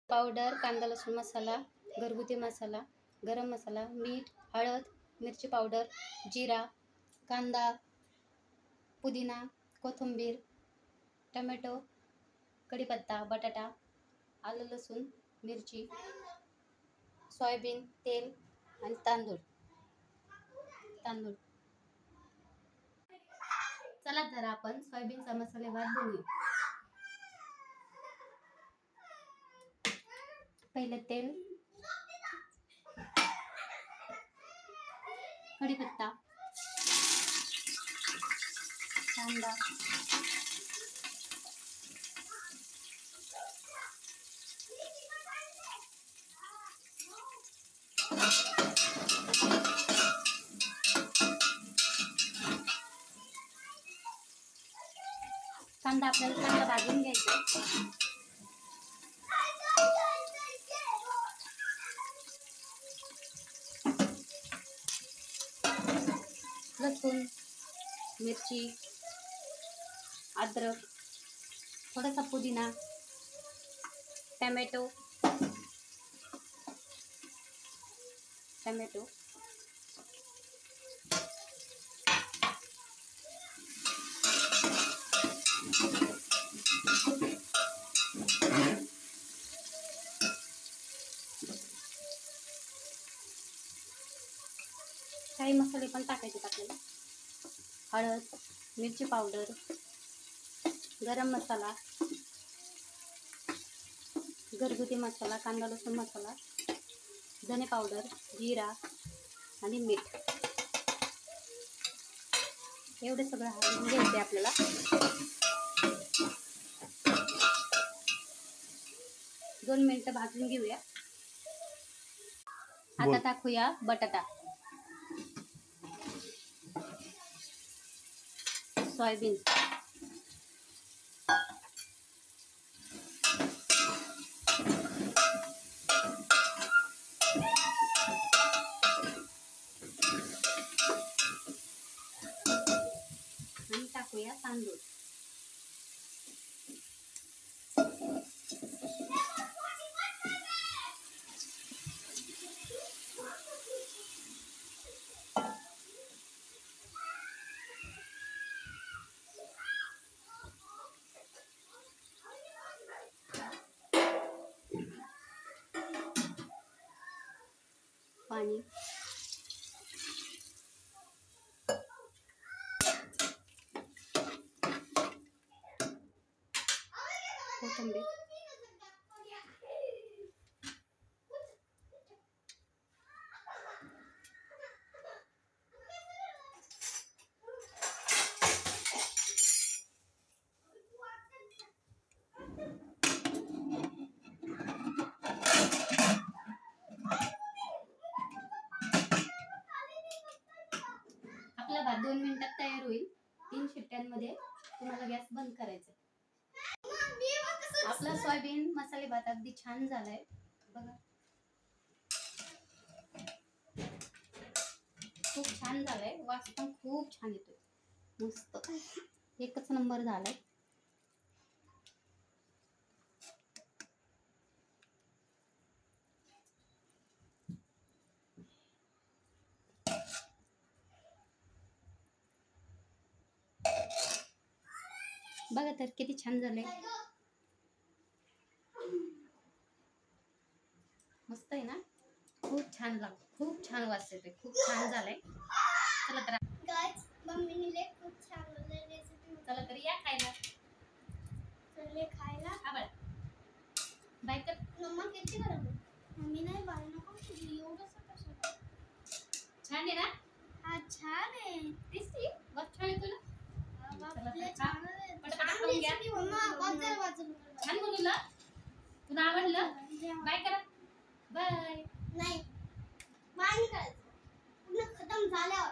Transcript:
Powder, कांदा लसूण मसाला, घरगुती मसाला, गरम मसाला, मीठ, हळद, मिरची पावडर, जिरा, कांदा, पुदिना, कोथिंबीर, टोमॅटो, कढीपत्ता, बटाटा, आलं लसूण मिरची, सोयाबीन तेल आणि तांदूळ. चला तर आपण सोयाबीनचा मसाले भात बनवूया. पहिले तेल, कढीपत्ता, कांदा, कांदा आपल्याला चांगला भाजून घ्यायचा. लसूण, मिरची, अद्रक, थोडासा पुदिना, टोमॅटो, काही मसाले पण टाकायचे आपल्याला. हळद, मिरची पावडर, गरम मसाला, घरगुती मसाला, कांदा लसूण मसाला, धने पावडर, जिरा आणि मीठ. एवढे सगळं हलवून घ्यायचे आपल्याला. दोन मिनिटं भाजून घेऊया. आता टाकूया बटाटा, सोयाबीन, आणि टाकूया तांदूळ. पाणी, कोथिंबीर, आपला भात 2 मिनिटात तयार होईल. 3 शिट्ट्यांमध्ये तुम्हाला गॅस बंद करायचा. आपला सोयाबीन मसाले भात अगदी छान झालाय बघा. खूप छान झालाय. वास पण खूप छान येतोय. मस्त एकच नंबर झालाय. बघा तर किती छान झालंय. मस्त आहे ना. खूप छान लागतं. खूप छान वास येतोय. खूप छान झालंय. चला तर गाइस, मम्मीने खूप छान रेसिपी. चला तर या खायला. चले खायला. आबळ बाय कर. मम्मा किती गरम आहे. मम्मी नाही बाय नको. एवढंसं कसं छान आहे ना. हा छान आहे. टेस्टी बहुत छान आहे तुला. छान बनवलं. तुला आवडलं. बाय करा. बाय. नाही बाय करायचं. पूर्ण खतम झाल्यावर